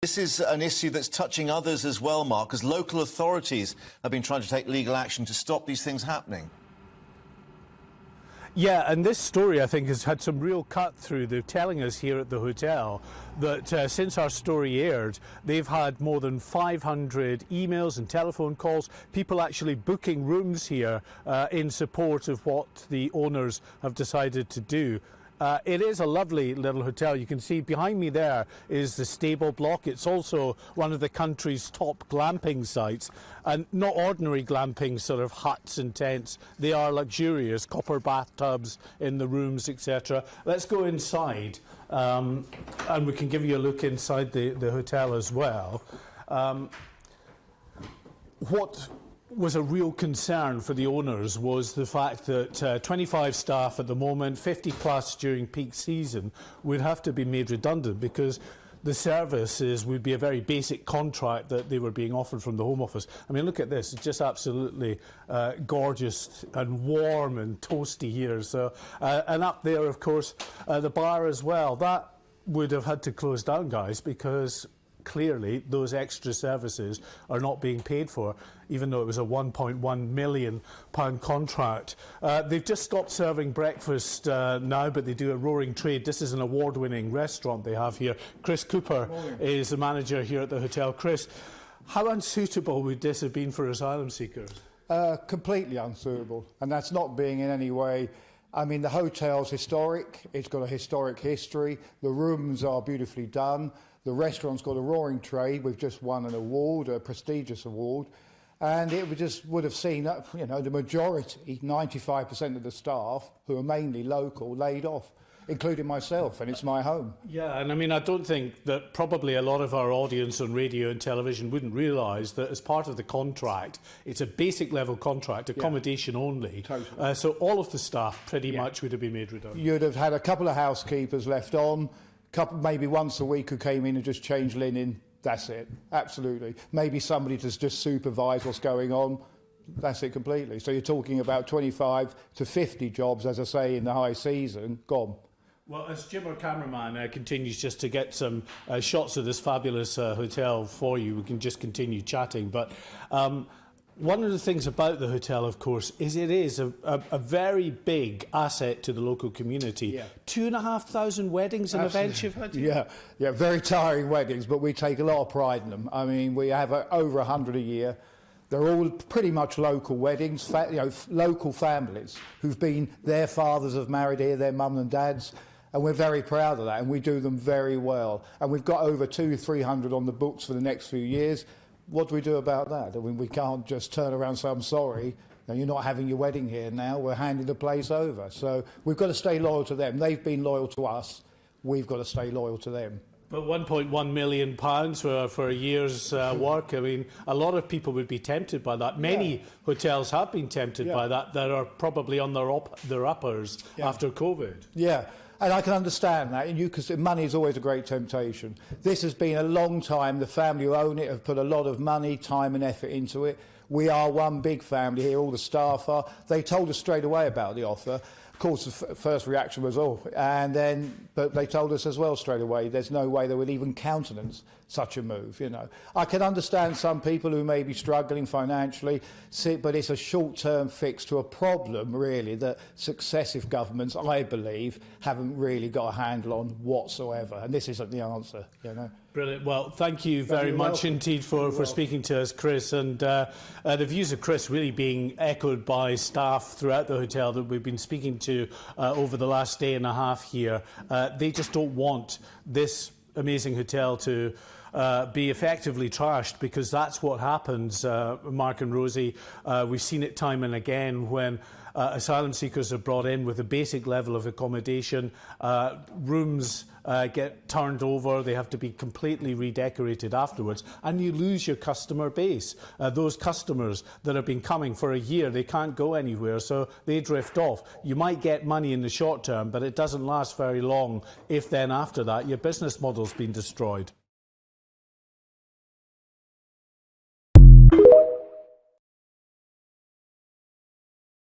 This is an issue that's touching others as well, Mark, as local authorities have been trying to take legal action to stop these things happening. Yeah, and this story, I think, has had some real cut through. They're telling us here at the hotel that since our story aired, they've had more than 500 emails and telephone calls, people actually booking rooms here in support of what the owners have decided to do. It is a lovely little hotel. You can see behind me there is the stable block. It's also one of the country's top glamping sites, and not ordinary glamping sort of huts and tents. They are luxurious, copper bathtubs in the rooms, etc. Let's go inside and we can give you a look inside the hotel as well. What was a real concern for the owners was the fact that 25 staff at the moment, 50 plus during peak season, would have to be made redundant because the services would be a very basic contract that they were being offered from the Home Office. I mean, look at this. It's just absolutely gorgeous and warm and toasty here. So, and up there, of course, the bar as well. That would have had to close down, guys, because clearly those extra services are not being paid for, even though it was a £1.1 million contract. They've just stopped serving breakfast now, but they do a roaring trade. This is an award-winning restaurant they have here. Chris Cooper is the manager here at the hotel. Chris, how unsuitable would this have been for asylum seekers? Completely unsuitable, and that's not being in any way. I mean, the hotel's historic. It's got a historic history. The rooms are beautifully done. The restaurant's got a roaring trade. We've just won an award, a prestigious award. And it would have seen, you know, the majority, 95% of the staff, who are mainly local, laid off, including myself, and it's my home. Yeah, and I mean, I don't think that probably a lot of our audience on radio and television wouldn't realise that as part of the contract, it's a basic level contract, accommodation only. Totally. So all of the staff pretty much would have been made redundant. You'd have had a couple of housekeepers left on, maybe once a week who came in and just changed linen. That's it. Absolutely. Maybe somebody to just supervise what's going on. That's it completely. So you're talking about 25 to 50 jobs, as I say, in the high season, gone. Well, as Jim, our cameraman, continues just to get some shots of this fabulous hotel for you, we can just continue chatting. But one of the things about the hotel, of course, is it is a very big asset to the local community. Yeah. 2,500 weddings and events you've had? Yeah, very tiring weddings, but we take a lot of pride in them. I mean, we have over 100 a year. They're all pretty much local weddings, local families who've been, their fathers have married here, their mum and dads, and we're very proud of that, and we do them very well. And we've got over 200-300 on the books for the next few years. What do we do about that? I mean, we can't just turn around and say, I'm sorry, you're not having your wedding here now, we're handing the place over. So we've got to stay loyal to them. They've been loyal to us, we've got to stay loyal to them. But £1.1 million for a year's work, I mean, a lot of people would be tempted by that. Many hotels have been tempted by that are probably on their uppers after COVID. Yeah. And I can understand that, because money is always a great temptation. This has been a long time. The family who own it have put a lot of money, time and effort into it. We are one big family here, all the staff are. They told us straight away about the offer. Of course, the first reaction was, oh, but they told us as well straight away there's no way they would even countenance such a move, you know. I can understand some people who may be struggling financially, but it's a short-term fix to a problem, really, that successive governments, I believe, haven't really got a handle on whatsoever. And this isn't the answer, you know. Brilliant. Well, thank you very much indeed for speaking to us, Chris. And the views of Chris really being echoed by staff throughout the hotel that we've been speaking to over the last day and a half here. They just don't want this amazing hotel to be effectively trashed, because that's what happens, Mark and Rosie. We've seen it time and again when asylum seekers are brought in with a basic level of accommodation. Rooms get turned over, they have to be completely redecorated afterwards, and you lose your customer base. Those customers that have been coming for a year, they can't go anywhere, so they drift off. You might get money in the short term, but it doesn't last very long if then after that your business model's been destroyed.